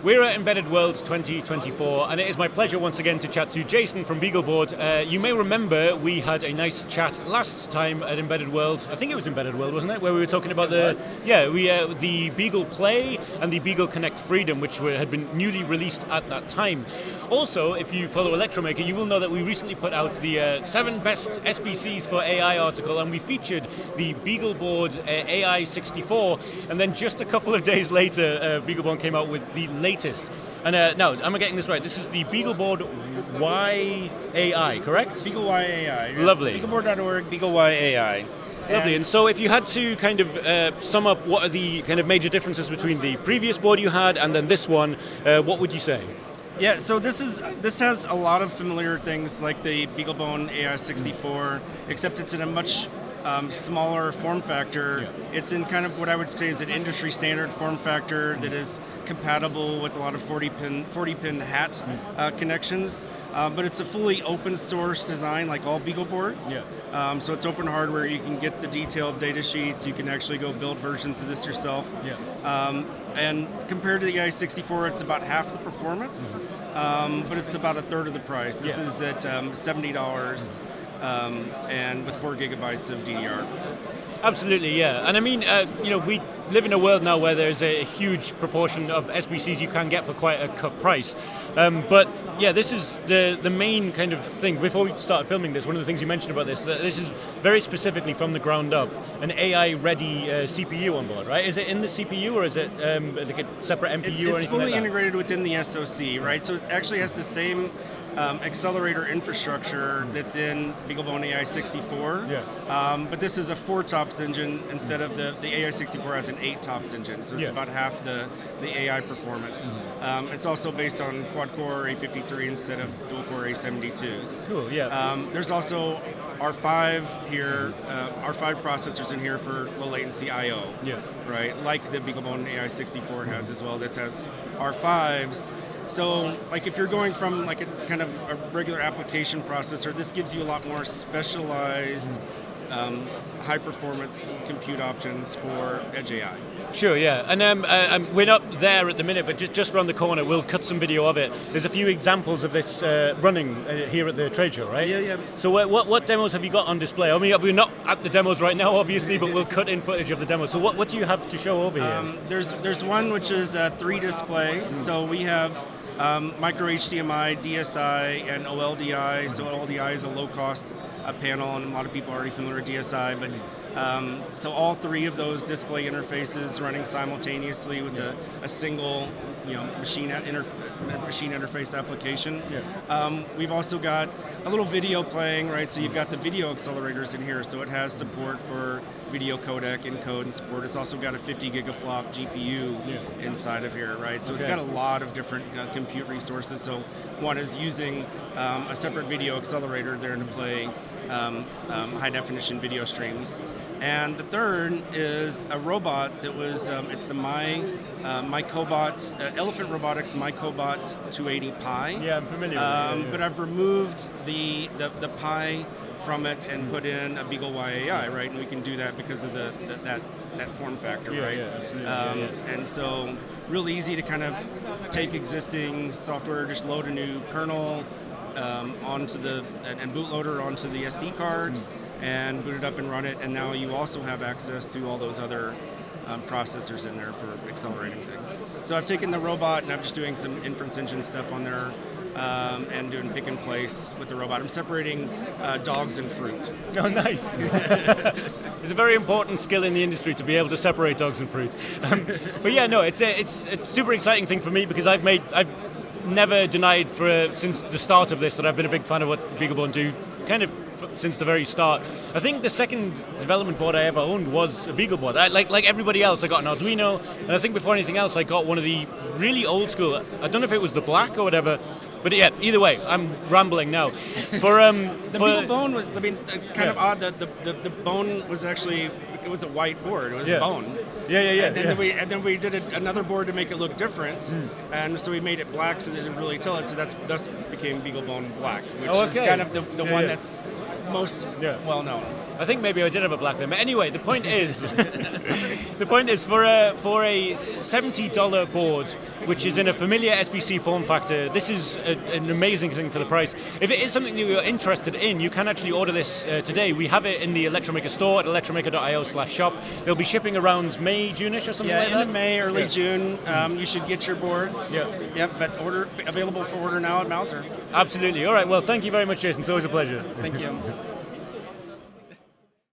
We're at Embedded World 2024, and it is my pleasure once again to chat to Jason from BeagleBoard. You may remember we had a nice chat last time at Embedded World. I think it was Embedded World, wasn't it? Where we were talking about the Beagle Play and the Beagle Connect Freedom, which had been newly released at that time. Also, if you follow Electromaker, you will know that we recently put out the 7 best SBCs for AI article, and we featured the BeagleBoard AI 64, and then just a couple of days later, BeagleBoard came out with the latest. And now, am I getting this right? This is the BeagleBoard AI, correct? BeagleY-AI. Yes. Lovely. BeagleBoard.org, BeagleY-AI. Lovely. And so if you had to kind of sum up what are the kind of major differences between the previous board you had and then this one, what would you say? Yeah, so this has a lot of familiar things like the BeagleBoard AI 64, except it's in a much smaller form factor. Yeah. It's in kind of what I would say is an industry standard form factor that is compatible with a lot of 40-pin hat connections, but it's a fully open source design like all BeagleBoards. Yeah. So it's open hardware, you can get the detailed data sheets, you can actually go build versions of this yourself. Yeah. And compared to the AI64, it's about half the performance, but it's about a third of the price. This is at $70. And with 4 gigabytes of DDR. Absolutely, yeah. And I mean, we live in a world now where there's a huge proportion of SBCs you can get for quite a cut price. But yeah, this is the main kind of thing. Before we started filming this, one of the things you mentioned about this is very specifically from the ground up, an AI-ready CPU on board, right? Is it in the CPU or is it like a separate MPU or anything like that? It's fully integrated within the SoC, right? So it actually has the same accelerator infrastructure that's in BeagleBoard AI 64, but this is a 4-TOPS engine instead of the AI 64 has an 8-TOPS engine, so it's about half the AI performance. It's also based on quad-core A53 instead of dual-core A72s. Cool, yeah. There's also R5 here, R5 processors in here for low latency I/O, right? Like the BeagleBoard AI 64 has as well. This has R5s. So, like if you're going from like a kind of a regular application processor, this gives you a lot more specialized, high-performance compute options for Edge AI. Sure, yeah. And we're not there at the minute, but just around the corner, we'll cut some video of it. There's a few examples of this running here at the trade show, right? Yeah. So what demos have you got on display? I mean, we're not at the demos right now, obviously, but we'll cut in footage of the demos. So what do you have to show over here? There's one which is a 3 display. So we have micro HDMI, DSI, and OLDI. So OLDI is a low-cost panel, and a lot of people are already familiar with DSI. But so all 3 of those display interfaces running simultaneously with a single, machine interface application. We've also got a little video playing, right? So you've got the video accelerators in here, so it has support for video codec, encode, and support. It's also got a 50 gigaflop GPU inside of here, right? So it's got a lot of different compute resources. So one is using a separate video accelerator there to play high definition video streams. And the third is a robot that was, it's the MyCobot, Elephant Robotics MyCobot 280 Pi. Yeah, I'm familiar with it. But I've removed the Pi from it and put in a BeagleY-AI, right? And we can do that because of that form factor, right? Yeah, absolutely. And so real easy to kind of take existing software, just load a new kernel onto and bootloader onto the SD card and boot it up and run it. And now you also have access to all those other processors in there for accelerating things. So I've taken the robot and I'm just doing some inference engine stuff on there. And doing pick and place with the robot. I'm separating dogs and fruit. Oh, nice. It's a very important skill in the industry to be able to separate dogs and fruit. But yeah, no, it's a super exciting thing for me because I've never denied since the start of this that I've been a big fan of what BeagleBoard do, kind of since the very start. I think the second development board I ever owned was a BeagleBoard. Like everybody else, I got an Arduino, and I think before anything else, I got one of the really old school. I don't know if it was the black or whatever. But yeah, either way, I'm rambling now. The BeagleBone was, it's kind of odd that the bone was actually, it was a white board, it was bone. Yeah. And then we did another board to make it look different, and so we made it black so they didn't really tell it, so thus became BeagleBone Black, which is kind of the one that's most well known. I think maybe I did have a black then. But anyway, the point is, the point is for a $70 board, which is in a familiar SBC form factor, this is an amazing thing for the price. If it is something that you're interested in, you can actually order this today. We have it in the Electromaker store at electromaker.io/shop. They'll be shipping around May, June-ish or something like that? Yeah, end of May, early June. You should get your boards. Yeah. Yep, but available for order now at Mouser. Absolutely. All right, well, thank you very much, Jason. It's always a pleasure. Thank you.